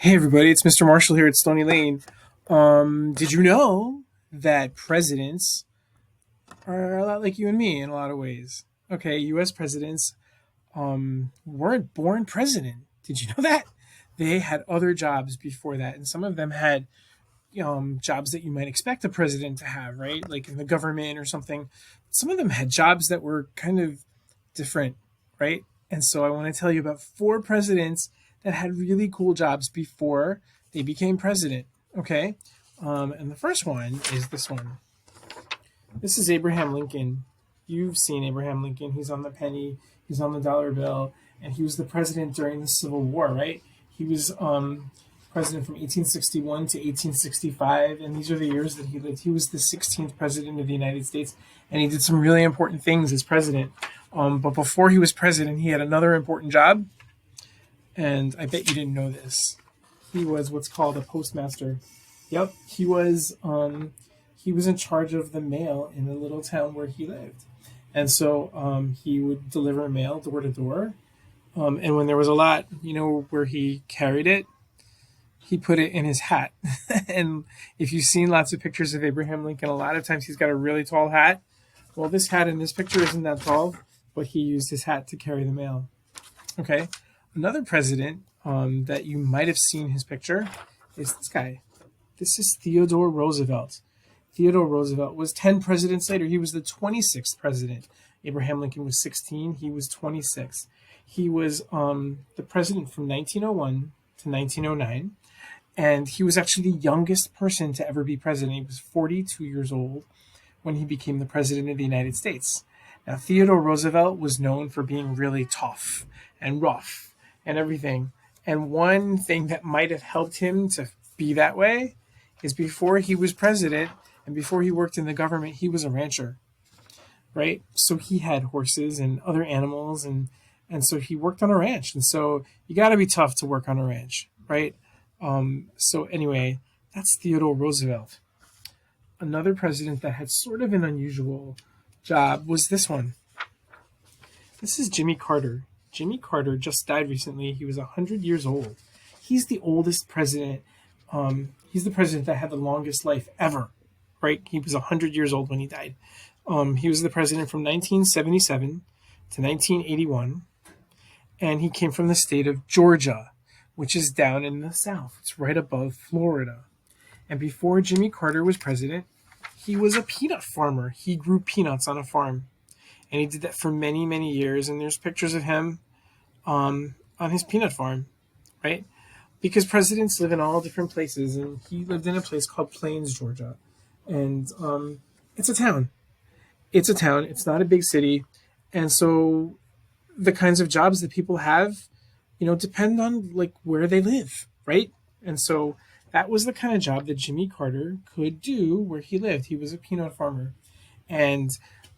Hey everybody, it's Mr. Marshall here at Stony Lane. Did you know that presidents are a lot like you and me in a lot of ways? Okay, U.S. presidents weren't born president. Did you know that? They had other jobs before that, and some of them had jobs that you might expect a president to have, right? Like in the government or something. Some of them had jobs that were kind of different, right? And so I want to tell you about four presidents that had really cool jobs before they became president. Okay. And the first one is this one. This is Abraham Lincoln. You've seen Abraham Lincoln. He's on the penny, he's on the dollar bill, and he was the president during the Civil War, right? He was president from 1861 to 1865, and these are the years that he lived. He was the 16th president of the United States, and he did some really important things as president. But before he was president, he had another important job, and I bet you didn't know this. He was what's called a postmaster. Yep, he was in charge of the mail in the little town where he lived, and so he would deliver mail door to door. And when there was a lot, where he carried it, he put it in his hat. And if you've seen lots of pictures of Abraham Lincoln, a lot of times he's got a really tall hat. Well, this hat in this picture isn't that tall, but he used his hat to carry the mail. Okay. Another president that you might have seen his picture is this guy. This is Theodore Roosevelt. Theodore Roosevelt was 10 presidents later. He was the 26th president. Abraham Lincoln was 16. He was 26. He was the president from 1901 to 1909. And he was actually the youngest person to ever be president. He was 42 years old when he became the president of the United States. Now, Theodore Roosevelt was known for being really tough and rough and everything. And one thing that might have helped him to be that way is before he was president and before he worked in the government, he was a rancher, right? So he had horses and other animals, and so he worked on a ranch. And so you got to be tough to work on a ranch, right? So anyway, that's Theodore Roosevelt. Another president that had sort of an unusual job was this one. This is Jimmy Carter. Jimmy Carter just died recently. He was 100 years old. He's the oldest president. He's the president that had the longest life ever, right? He was 100 years old when he died. He was the president from 1977 to 1981, and he came from the state of Georgia, which is down in the south. It's right above Florida. And before Jimmy Carter was president, he was a peanut farmer. He grew peanuts on a farm. And he did that for many, many years. And there's pictures of him on his peanut farm, right? Because presidents live in all different places. And he lived in a place called Plains, Georgia. And it's a town. It's a town. It's not a big city. And so the kinds of jobs that people have depend on like where they live, right? And so that was the kind of job that Jimmy Carter could do where he lived. He was a peanut farmer. And,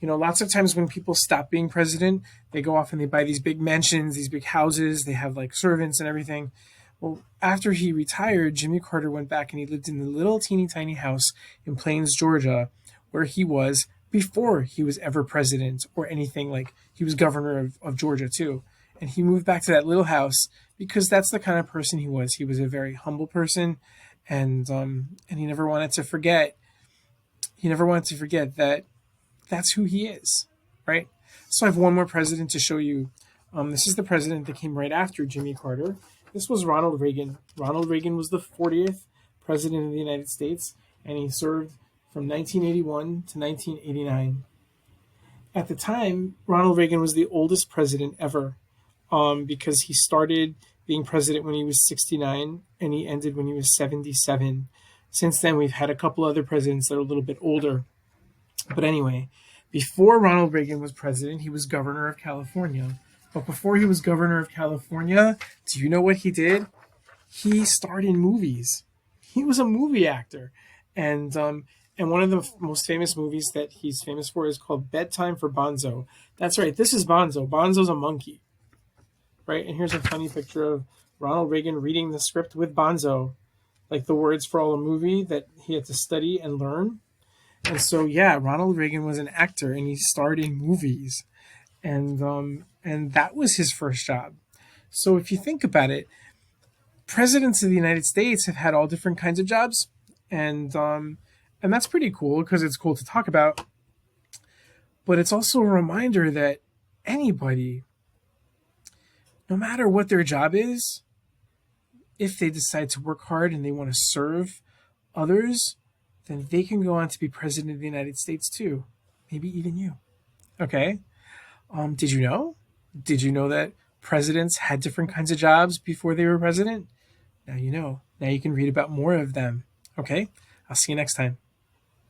lots of times when people stop being president, they go off and they buy these big mansions, these big houses, they have like servants and everything. Well, after he retired, Jimmy Carter went back and he lived in the little teeny tiny house in Plains, Georgia, where he was before he was ever president or anything. Like he was governor of Georgia too. And he moved back to that little house because that's the kind of person he was. He was a very humble person, and he never wanted to forget. He never wanted to forget that that's who he is, right? So I have one more president to show you. This is the president that came right after Jimmy Carter. This was Ronald Reagan. Ronald Reagan was the 40th president of the United States, and he served from 1981 to 1989. At the time, Ronald Reagan was the oldest president ever, because he started being president when he was 69 and he ended when he was 77. Since then, we've had a couple other presidents that are a little bit older. But anyway, before Ronald Reagan was president, he was governor of California. But before he was governor of California, do you know what he did? He starred in movies. He was a movie actor. And one of the most famous movies that he's famous for is called Bedtime for Bonzo. That's right, this is Bonzo. Bonzo's a monkey, right? And here's a funny picture of Ronald Reagan reading the script with Bonzo, like the words for all a movie that he had to study and learn. And so, yeah, Ronald Reagan was an actor and he starred in movies. And that was his first job. So if you think about it, presidents of the United States have had all different kinds of jobs, and that's pretty cool because it's cool to talk about. But it's also a reminder that anybody, no matter what their job is, if they decide to work hard and they want to serve others, then they can go on to be president of the United States too. Maybe even you. Okay. Did you know? Did you know that presidents had different kinds of jobs before they were president? Now you know. Now you can read about more of them. Okay. I'll see you next time.